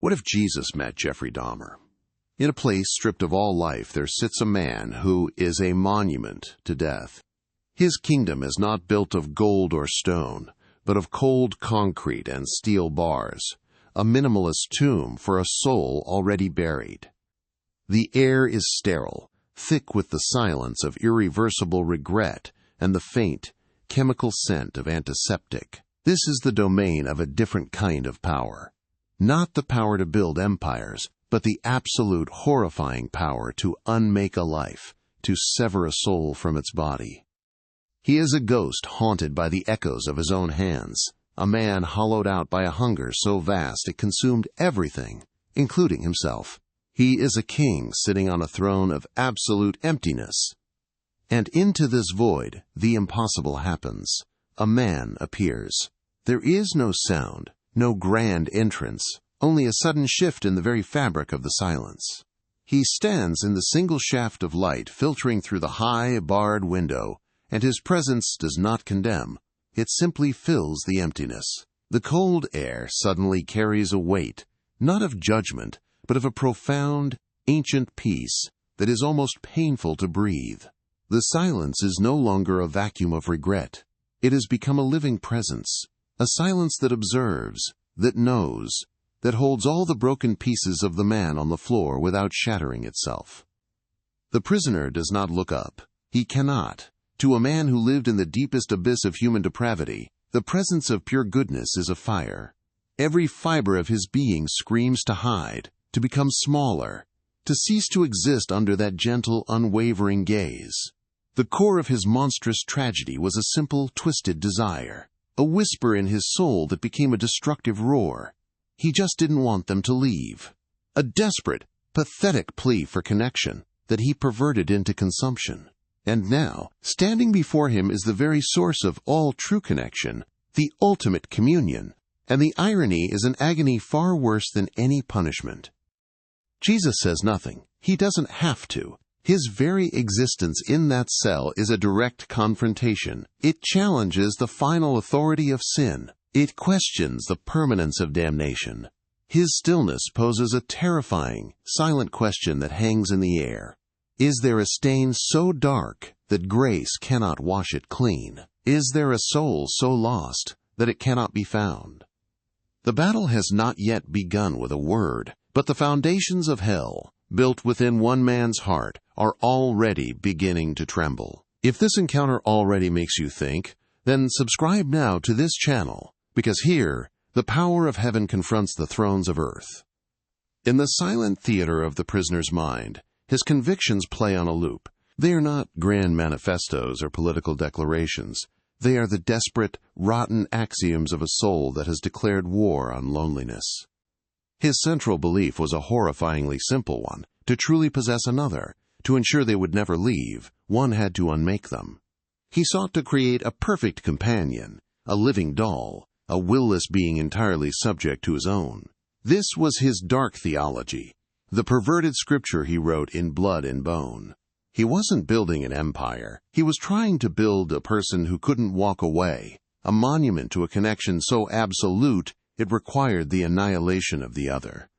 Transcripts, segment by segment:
What if Jesus met Jeffrey Dahmer? In a place stripped of all life, there sits a man who is a monument to death. His kingdom is not built of gold or stone, but of cold concrete and steel bars, a minimalist tomb for a soul already buried. The air is sterile, thick with the silence of irreversible regret and the faint, chemical scent of antiseptic. This is the domain of a different kind of power. Not the power to build empires, but the absolute horrifying power to unmake a life, to sever a soul from its body. He is a ghost haunted by the echoes of his own hands, a man hollowed out by a hunger so vast it consumed everything, including himself. He is a king sitting on a throne of absolute emptiness. And into this void, the impossible happens. A man appears. There is no sound, no grand entrance, only a sudden shift in the very fabric of the silence. He stands in the single shaft of light filtering through the high, barred window, and his presence does not condemn. It simply fills the emptiness. The cold air suddenly carries a weight, not of judgment, but of a profound, ancient peace that is almost painful to breathe. The silence is no longer a vacuum of regret. It has become a living presence, a silence that observes, that knows, that holds all the broken pieces of the man on the floor without shattering itself. The prisoner does not look up. He cannot. To a man who lived in the deepest abyss of human depravity, the presence of pure goodness is a fire. Every fiber of his being screams to hide, to become smaller, to cease to exist under that gentle, unwavering gaze. The core of his monstrous tragedy was a simple, twisted desire, a whisper in his soul that became a destructive roar. He just didn't want them to leave. A desperate, pathetic plea for connection that he perverted into consumption. And now, standing before him is the very source of all true connection, the ultimate communion. And the irony is an agony far worse than any punishment. Jesus says nothing. He doesn't have to. His very existence in that cell is a direct confrontation. It challenges the final authority of sin. It questions the permanence of damnation. His stillness poses a terrifying, silent question that hangs in the air. Is there a stain so dark that grace cannot wash it clean? Is there a soul so lost that it cannot be found? The battle has not yet begun with a word, but the foundations of hell, built within one man's heart, are already beginning to tremble. If this encounter already makes you think, then subscribe now to this channel, because here, the power of heaven confronts the thrones of earth. In the silent theater of the prisoner's mind, his convictions play on a loop. They are not grand manifestos or political declarations. They are the desperate, rotten axioms of a soul that has declared war on loneliness. His central belief was a horrifyingly simple one. To truly possess another, to ensure they would never leave, one had to unmake them. He sought to create a perfect companion, a living doll, a will-less being entirely subject to his own. This was his dark theology, the perverted scripture he wrote in blood and bone. He wasn't building an empire. He was trying to build a person who couldn't walk away, a monument to a connection so absolute it required the annihilation of the other.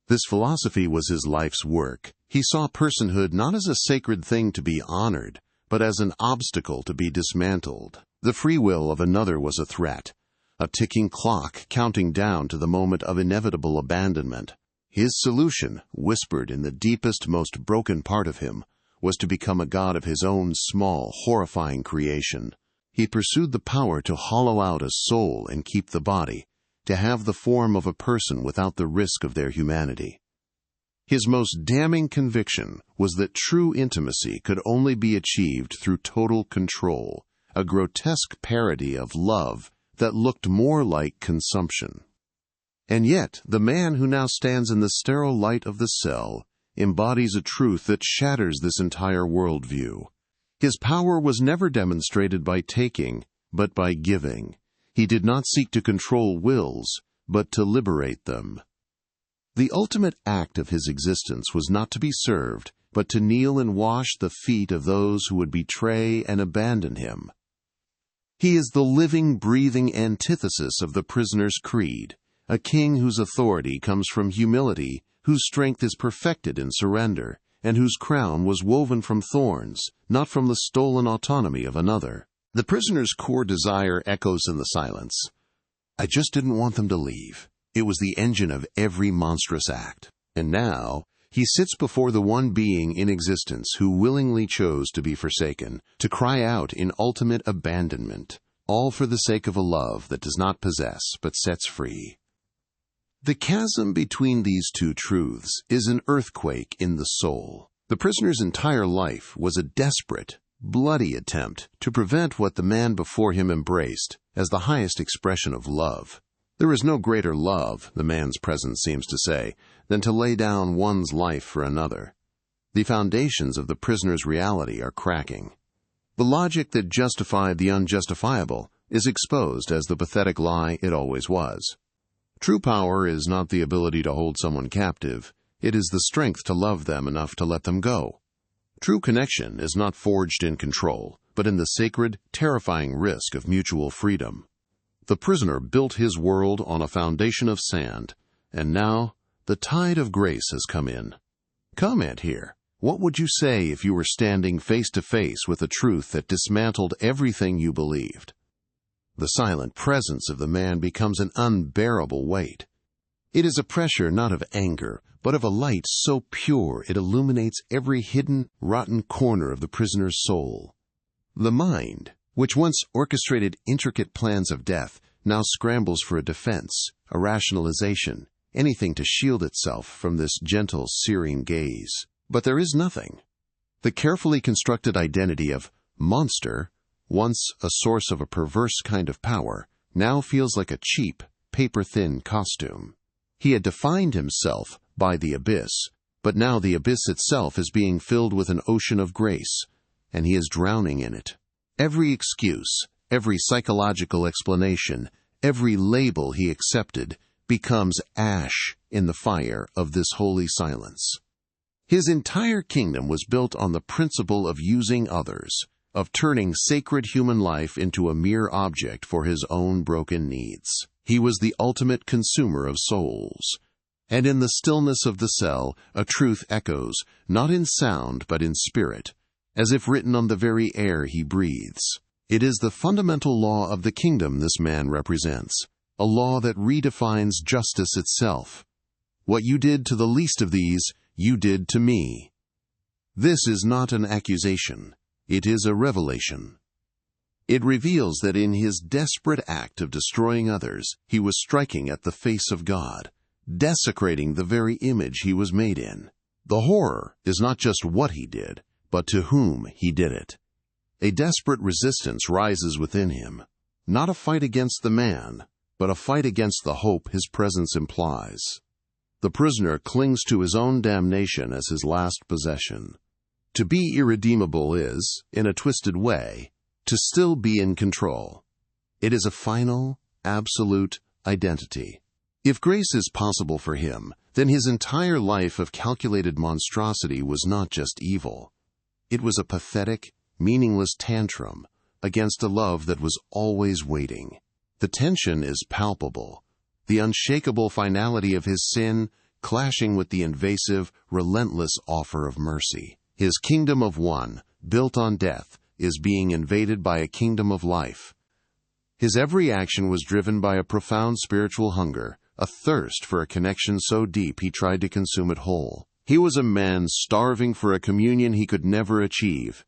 This philosophy was his life's work. He saw personhood not as a sacred thing to be honored, but as an obstacle to be dismantled. The free will of another was a threat, a ticking clock counting down to the moment of inevitable abandonment. His solution, whispered in the deepest, most broken part of him, was to become a god of his own small, horrifying creation. He pursued the power to hollow out a soul and keep the body, to have the form of a person without the risk of their humanity. His most damning conviction was that true intimacy could only be achieved through total control, a grotesque parody of love that looked more like consumption. And yet, the man who now stands in the sterile light of the cell embodies a truth that shatters this entire worldview. His power was never demonstrated by taking, but by giving. He did not seek to control wills, but to liberate them. The ultimate act of his existence was not to be served, but to kneel and wash the feet of those who would betray and abandon him. He is the living, breathing antithesis of the prisoner's creed, a king whose authority comes from humility, whose strength is perfected in surrender, and whose crown was woven from thorns, not from the stolen autonomy of another. The prisoner's core desire echoes in the silence. I just didn't want them to leave. It was the engine of every monstrous act. And now, he sits before the one being in existence who willingly chose to be forsaken, to cry out in ultimate abandonment, all for the sake of a love that does not possess but sets free. The chasm between these two truths is an earthquake in the soul. The prisoner's entire life was a desperate, bloody attempt to prevent what the man before him embraced as the highest expression of love. There is no greater love, the man's presence seems to say, than to lay down one's life for another. The foundations of the prisoner's reality are cracking. The logic that justified the unjustifiable is exposed as the pathetic lie it always was. True power is not the ability to hold someone captive. It is the strength to love them enough to let them go. True connection is not forged in control, but in the sacred, terrifying risk of mutual freedom. The prisoner built his world on a foundation of sand, and now the tide of grace has come in. Comment here. What would you say if you were standing face to face with a truth that dismantled everything you believed? The silent presence of the man becomes an unbearable weight. It is a pressure not of anger, but of a light so pure it illuminates every hidden, rotten corner of the prisoner's soul. The mind, which once orchestrated intricate plans of death, now scrambles for a defense, a rationalization, anything to shield itself from this gentle, searing gaze. But there is nothing. The carefully constructed identity of monster, once a source of a perverse kind of power, now feels like a cheap, paper-thin costume. He had defined himself by the abyss, but now the abyss itself is being filled with an ocean of grace, and he is drowning in it. Every excuse, every psychological explanation, every label he accepted becomes ash in the fire of this holy silence. His entire kingdom was built on the principle of using others, of turning sacred human life into a mere object for his own broken needs. He was the ultimate consumer of souls. And in the stillness of the cell, a truth echoes, not in sound but in spirit, as if written on the very air he breathes. It is the fundamental law of the kingdom this man represents, a law that redefines justice itself. What you did to the least of these, you did to me. This is not an accusation. It is a revelation. It reveals that in his desperate act of destroying others, he was striking at the face of God, desecrating the very image he was made in. The horror is not just what he did, but to whom he did it. A desperate resistance rises within him, not a fight against the man, but a fight against the hope his presence implies. The prisoner clings to his own damnation as his last possession. To be irredeemable is, in a twisted way, to still be in control. It is a final, absolute identity. If grace is possible for him, then his entire life of calculated monstrosity was not just evil. It was a pathetic, meaningless tantrum against a love that was always waiting. The tension is palpable, the unshakable finality of his sin clashing with the invasive, relentless offer of mercy. His kingdom of one, built on death, is being invaded by a kingdom of life. His every action was driven by a profound spiritual hunger, a thirst for a connection so deep he tried to consume it whole. He was a man starving for a communion he could never achieve.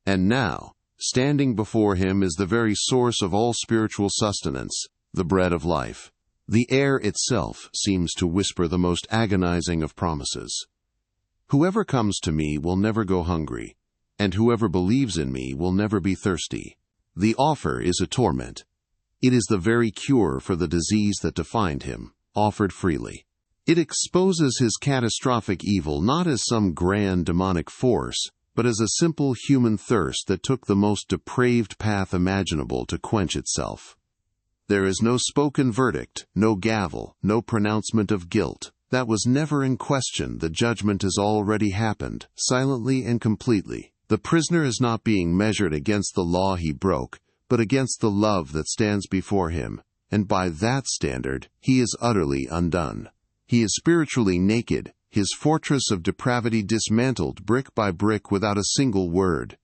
And now, standing before him is the very source of all spiritual sustenance, the bread of life. The air itself seems to whisper the most agonizing of promises. Whoever comes to me will never go hungry, and whoever believes in me will never be thirsty. The offer is a torment. It is the very cure for the disease that defined him, offered freely. It exposes his catastrophic evil not as some grand demonic force, but as a simple human thirst that took the most depraved path imaginable to quench itself. There is no spoken verdict, no gavel, no pronouncement of guilt. That was never in question. The judgment has already happened, silently and completely. The prisoner is not being measured against the law he broke, but against the love that stands before him, and by that standard, he is utterly undone. He is spiritually naked, his fortress of depravity dismantled brick by brick without a single word.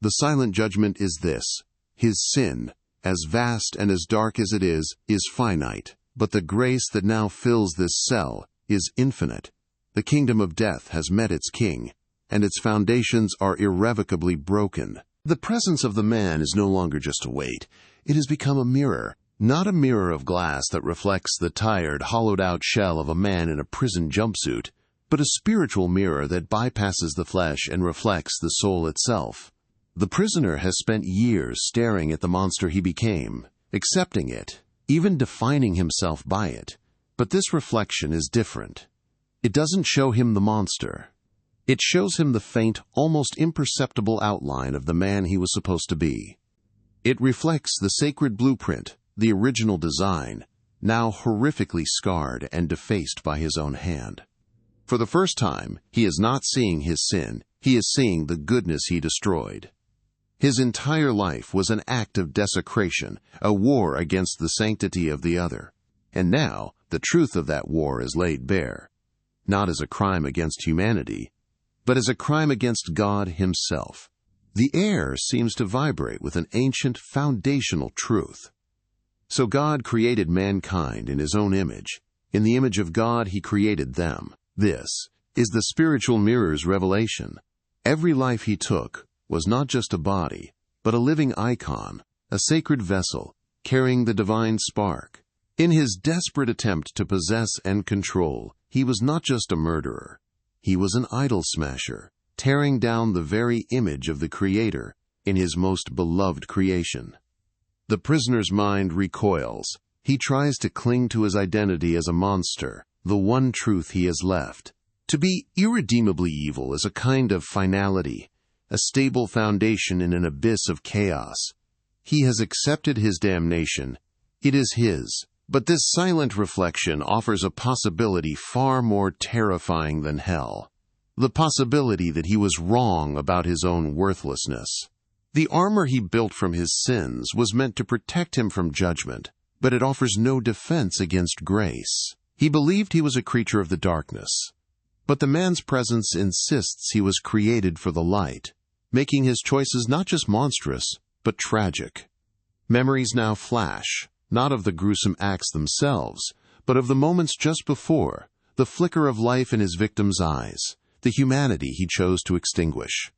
The silent judgment is this: his sin, as vast and as dark as it is finite, but the grace that now fills this cell is infinite. The kingdom of death has met its king, and its foundations are irrevocably broken. The presence of the man is no longer just a weight. It has become a mirror, not a mirror of glass that reflects the tired, hollowed-out shell of a man in a prison jumpsuit, but a spiritual mirror that bypasses the flesh and reflects the soul itself. The prisoner has spent years staring at the monster he became, accepting it, even defining himself by it. But this reflection is different. It doesn't show him the monster. It shows him the faint, almost imperceptible outline of the man he was supposed to be. It reflects the sacred blueprint, the original design, now horrifically scarred and defaced by his own hand. For the first time, he is not seeing his sin, he is seeing the goodness he destroyed. His entire life was an act of desecration, a war against the sanctity of the other. And now, the truth of that war is laid bare, not as a crime against humanity, but as a crime against God himself. The air seems to vibrate with an ancient, foundational truth. So God created mankind in his own image. In the image of God, he created them. This is the spiritual mirror's revelation. Every life he took was not just a body, but a living icon, a sacred vessel, carrying the divine spark. In his desperate attempt to possess and control, he was not just a murderer. He was an idol smasher, tearing down the very image of the Creator in his most beloved creation. The prisoner's mind recoils. He tries to cling to his identity as a monster, the one truth he has left. To be irredeemably evil is a kind of finality, a stable foundation in an abyss of chaos. He has accepted his damnation. It is his. But this silent reflection offers a possibility far more terrifying than hell. The possibility that he was wrong about his own worthlessness. The armor he built from his sins was meant to protect him from judgment, but it offers no defense against grace. He believed he was a creature of the darkness. But the man's presence insists he was created for the light, making his choices not just monstrous, but tragic. Memories now flash, not of the gruesome acts themselves, but of the moments just before, the flicker of life in his victim's eyes, the humanity he chose to extinguish.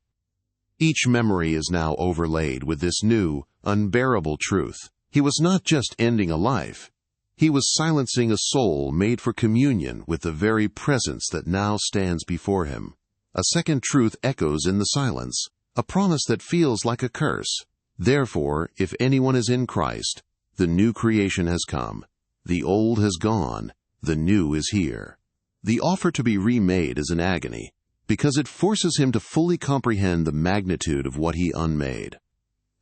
Each memory is now overlaid with this new, unbearable truth. He was not just ending a life. He was silencing a soul made for communion with the very presence that now stands before him. A second truth echoes in the silence, a promise that feels like a curse. Therefore, if anyone is in Christ, the new creation has come. The old has gone. The new is here. The offer to be remade is an agony, because it forces him to fully comprehend the magnitude of what he unmade.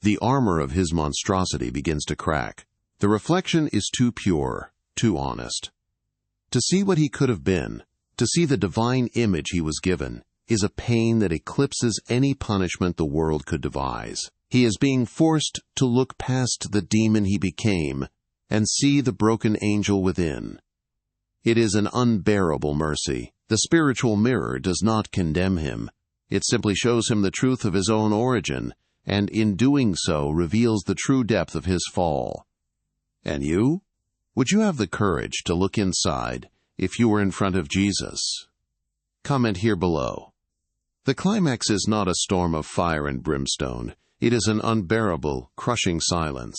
The armor of his monstrosity begins to crack. The reflection is too pure, too honest. To see what he could have been, to see the divine image he was given, is a pain that eclipses any punishment the world could devise. He is being forced to look past the demon he became and see the broken angel within. It is an unbearable mercy. The spiritual mirror does not condemn him. It simply shows him the truth of his own origin, and in doing so reveals the true depth of his fall. And you? Would you have the courage to look inside if you were in front of Jesus? Comment here below. The climax is not a storm of fire and brimstone. It is an unbearable, crushing silence.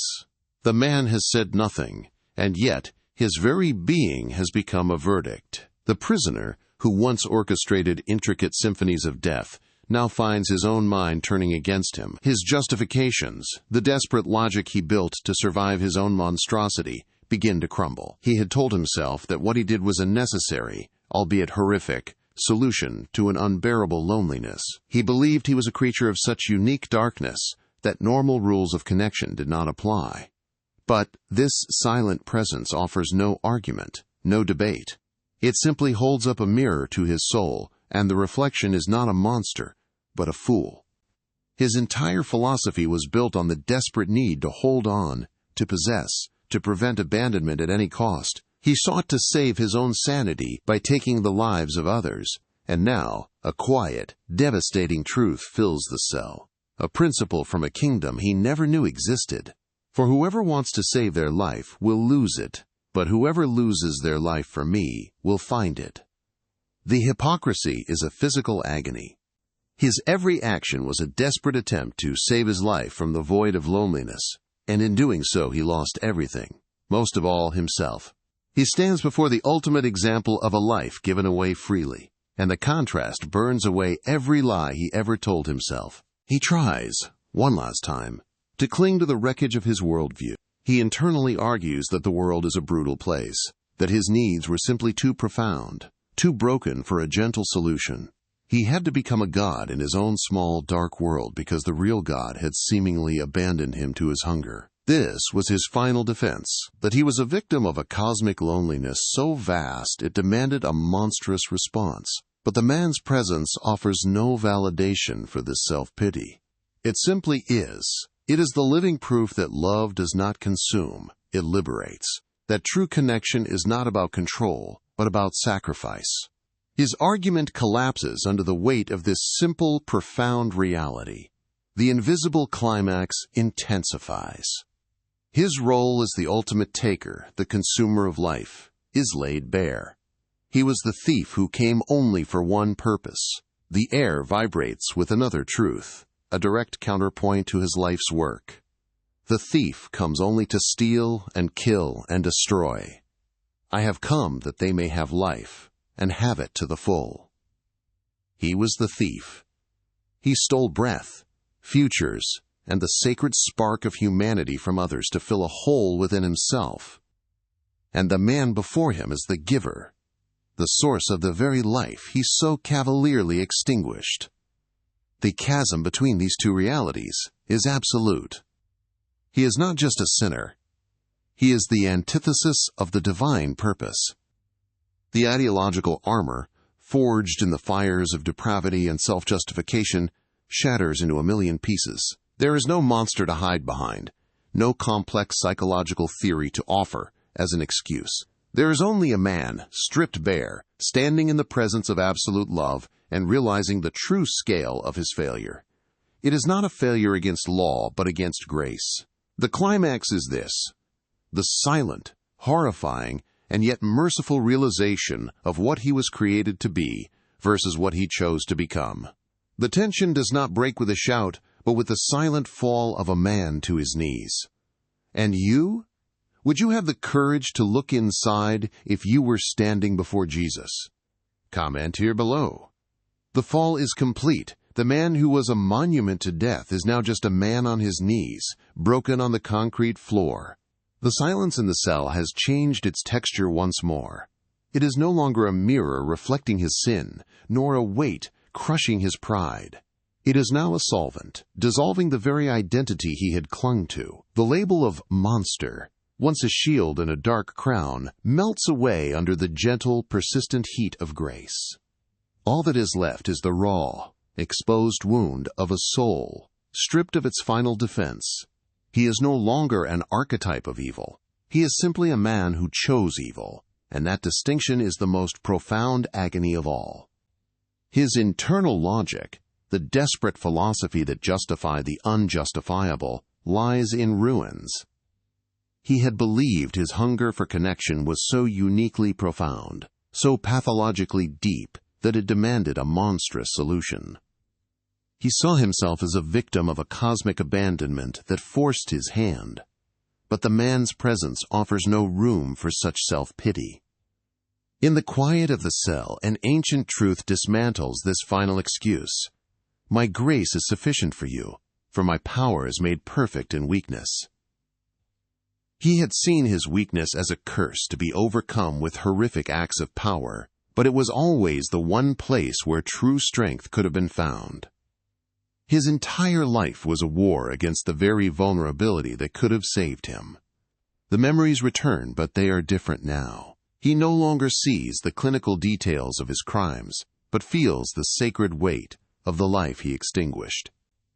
The man has said nothing, and yet his very being has become a verdict. The prisoner, who once orchestrated intricate symphonies of death, now finds his own mind turning against him. His justifications, the desperate logic he built to survive his own monstrosity, begin to crumble. He had told himself that what he did was a necessary, albeit horrific, solution to an unbearable loneliness. He believed he was a creature of such unique darkness that normal rules of connection did not apply. But this silent presence offers no argument, no debate. It simply holds up a mirror to his soul, and the reflection is not a monster, but a fool. His entire philosophy was built on the desperate need to hold on, to possess, to prevent abandonment at any cost. He sought to save his own sanity by taking the lives of others. And now, a quiet, devastating truth fills the cell. A principle from a kingdom he never knew existed. For whoever wants to save their life will lose it, but whoever loses their life for me will find it. The hypocrisy is a physical agony. His every action was a desperate attempt to save his life from the void of loneliness, and in doing so he lost everything, most of all himself. He stands before the ultimate example of a life given away freely, and the contrast burns away every lie he ever told himself. He tries, one last time, to cling to the wreckage of his worldview. He internally argues that the world is a brutal place, that his needs were simply too profound, too broken for a gentle solution. He had to become a god in his own small, dark world because the real God had seemingly abandoned him to his hunger. This was his final defense, that he was a victim of a cosmic loneliness so vast it demanded a monstrous response. But the man's presence offers no validation for this self-pity. It simply is. It is the living proof that love does not consume, it liberates. That true connection is not about control, but about sacrifice. His argument collapses under the weight of this simple, profound reality. The invisible climax intensifies. His role as the ultimate taker, the consumer of life, is laid bare. He was the thief who came only for one purpose. The air vibrates with another truth, a direct counterpoint to his life's work. The thief comes only to steal and kill and destroy. I have come that they may have life, and have it to the full. He was the thief. He stole breath, futures, and the sacred spark of humanity from others to fill a hole within himself. And the man before him is the giver, the source of the very life he so cavalierly extinguished. The chasm between these two realities is absolute. He is not just a sinner. He is the antithesis of the divine purpose. The ideological armor, forged in the fires of depravity and self-justification, shatters into a million pieces. There is no monster to hide behind, no complex psychological theory to offer as an excuse. There is only a man, stripped bare, standing in the presence of absolute love and realizing the true scale of his failure. It is not a failure against law, but against grace. The climax is this: the silent, horrifying, and yet merciful realization of what he was created to be versus what he chose to become. The tension does not break with a shout, but with the silent fall of a man to his knees. And you? Would you have the courage to look inside if you were standing before Jesus? Comment here below. The fall is complete. The man who was a monument to death is now just a man on his knees, broken on the concrete floor. The silence in the cell has changed its texture once more. It is no longer a mirror reflecting his sin, nor a weight crushing his pride. It is now a solvent, dissolving the very identity he had clung to. The label of monster, once a shield and a dark crown, melts away under the gentle, persistent heat of grace. All that is left is the raw, exposed wound of a soul, stripped of its final defense. He is no longer an archetype of evil. He is simply a man who chose evil, and that distinction is the most profound agony of all. His internal logic, the desperate philosophy that justified the unjustifiable, lies in ruins. He had believed his hunger for connection was so uniquely profound, so pathologically deep, that it demanded a monstrous solution. He saw himself as a victim of a cosmic abandonment that forced his hand. But the man's presence offers no room for such self-pity. In the quiet of the cell, an ancient truth dismantles this final excuse. My grace is sufficient for you, for my power is made perfect in weakness. He had seen his weakness as a curse to be overcome with horrific acts of power, but it was always the one place where true strength could have been found. His entire life was a war against the very vulnerability that could have saved him. The memories return, but they are different now. He no longer sees the clinical details of his crimes, but feels the sacred weight of the life he extinguished.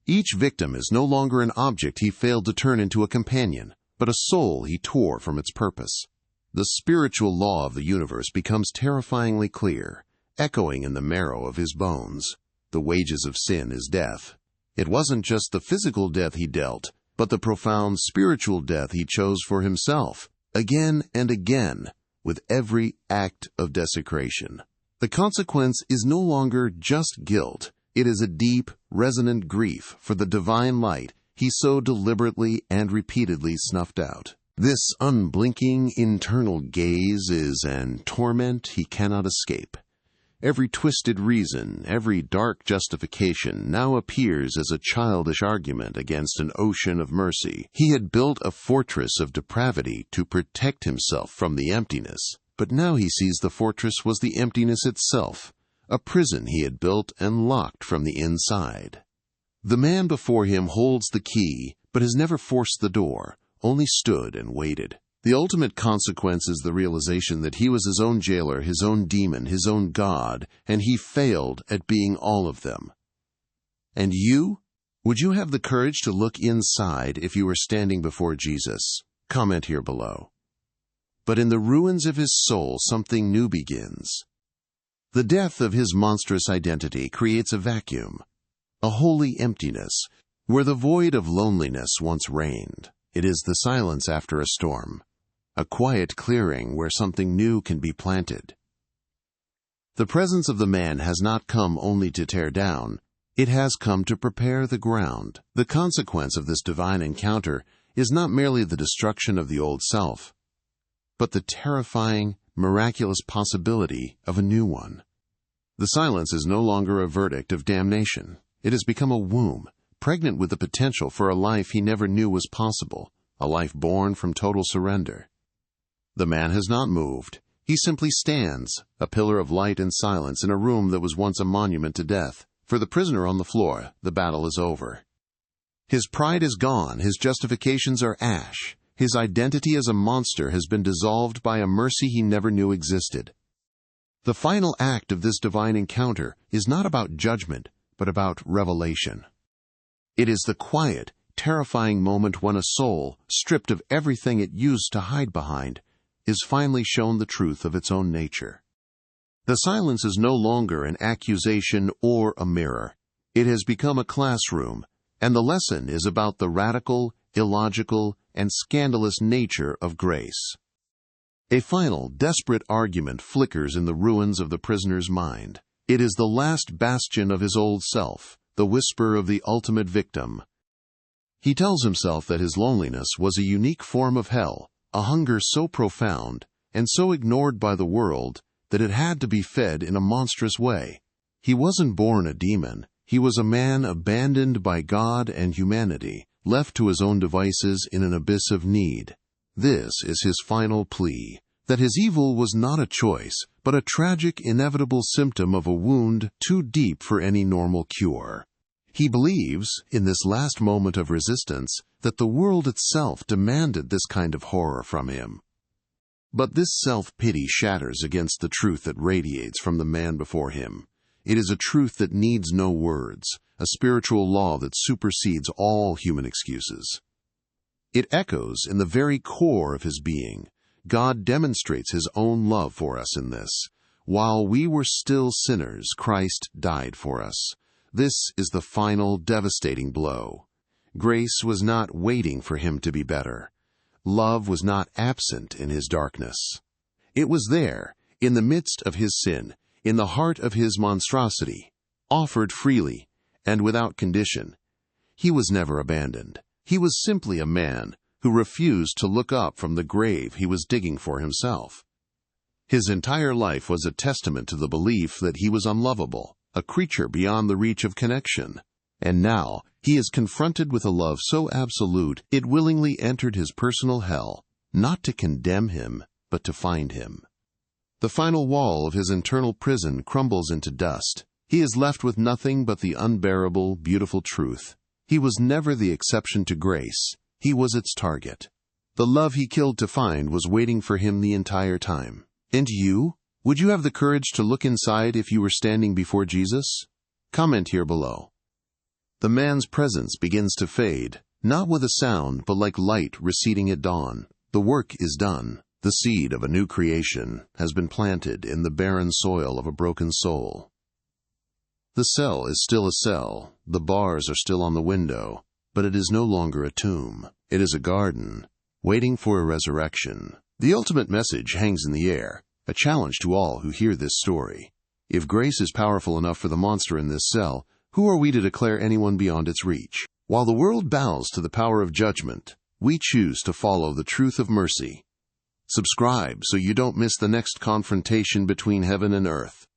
Each victim is no longer an object he failed to turn into a companion, but but a soul he tore from its purpose. The spiritual law of the universe becomes terrifyingly clear, echoing in the marrow of his bones. The wages of sin is death. It wasn't just the physical death he dealt, but the profound spiritual death he chose for himself, again and again, with every act of desecration. The consequence is no longer just guilt. It is a deep, resonant grief for the divine light he so deliberately and repeatedly snuffed out. This unblinking internal gaze is an torment he cannot escape. Every twisted reason, every dark justification now appears as a childish argument against an ocean of mercy. He had built a fortress of depravity to protect himself from the emptiness, but now he sees the fortress was the emptiness itself, a prison he had built and locked from the inside. The man before him holds the key, but has never forced the door, only stood and waited. The ultimate consequence is the realization that he was his own jailer, his own demon, his own god, and he failed at being all of them. And you? Would you have the courage to look inside if you were standing before Jesus? Comment here below. But in the ruins of his soul, something new begins. The death of his monstrous identity creates a vacuum, a holy emptiness, where the void of loneliness once reigned. It is the silence after a storm, a quiet clearing where something new can be planted. The presence of the man has not come only to tear down, it has come to prepare the ground. The consequence of this divine encounter is not merely the destruction of the old self, but the terrifying, miraculous possibility of a new one. The silence is no longer a verdict of damnation. It has become a womb, pregnant with the potential for a life he never knew was possible, a life born from total surrender. The man has not moved. He simply stands, a pillar of light and silence in a room that was once a monument to death. For the prisoner on the floor, the battle is over. His pride is gone, his justifications are ash. His identity as a monster has been dissolved by a mercy he never knew existed. The final act of this divine encounter is not about judgment, but about revelation. It is the quiet, terrifying moment when a soul, stripped of everything it used to hide behind, is finally shown the truth of its own nature. The silence is no longer an accusation or a mirror. It has become a classroom, and the lesson is about the radical, illogical, and scandalous nature of grace. A final, desperate argument flickers in the ruins of the prisoner's mind. It is the last bastion of his old self, the whisper of the ultimate victim. He tells himself that his loneliness was a unique form of hell, a hunger so profound and so ignored by the world that it had to be fed in a monstrous way. He wasn't born a demon. He was a man abandoned by God and humanity, left to his own devices in an abyss of need. This is his final plea, that his evil was not a choice, but a tragic, inevitable symptom of a wound too deep for any normal cure. He believes, in this last moment of resistance, that the world itself demanded this kind of horror from him. But this self-pity shatters against the truth that radiates from the man before him. It is a truth that needs no words, a spiritual law that supersedes all human excuses. It echoes in the very core of his being. God demonstrates his own love for us in this. While we were still sinners, Christ died for us. This is the final devastating blow. Grace was not waiting for him to be better. Love was not absent in his darkness. It was there, in the midst of his sin, in the heart of his monstrosity, offered freely and without condition. He was never abandoned. He was simply a man who refused to look up from the grave he was digging for himself. His entire life was a testament to the belief that he was unlovable, a creature beyond the reach of connection. And now he is confronted with a love so absolute it willingly entered his personal hell, not to condemn him, but to find him. The final wall of his internal prison crumbles into dust. He is left with nothing but the unbearable, beautiful truth. He was never the exception to grace. He was its target. The love he killed to find was waiting for him the entire time. And you? Would you have the courage to look inside if you were standing before Jesus? Comment here below. The man's presence begins to fade, Not with a sound, but like light receding at dawn. The work is done. The seed of a new creation has been planted in the barren soil of a broken soul. The cell is still a cell, the bars are still on the window, but it is no longer a tomb. It is a garden, waiting for a resurrection. The ultimate message hangs in the air, a challenge to all who hear this story. If grace is powerful enough for the monster in this cell, who are we to declare anyone beyond its reach? While the world bows to the power of judgment, we choose to follow the truth of mercy. Subscribe so you don't miss the next confrontation between heaven and earth.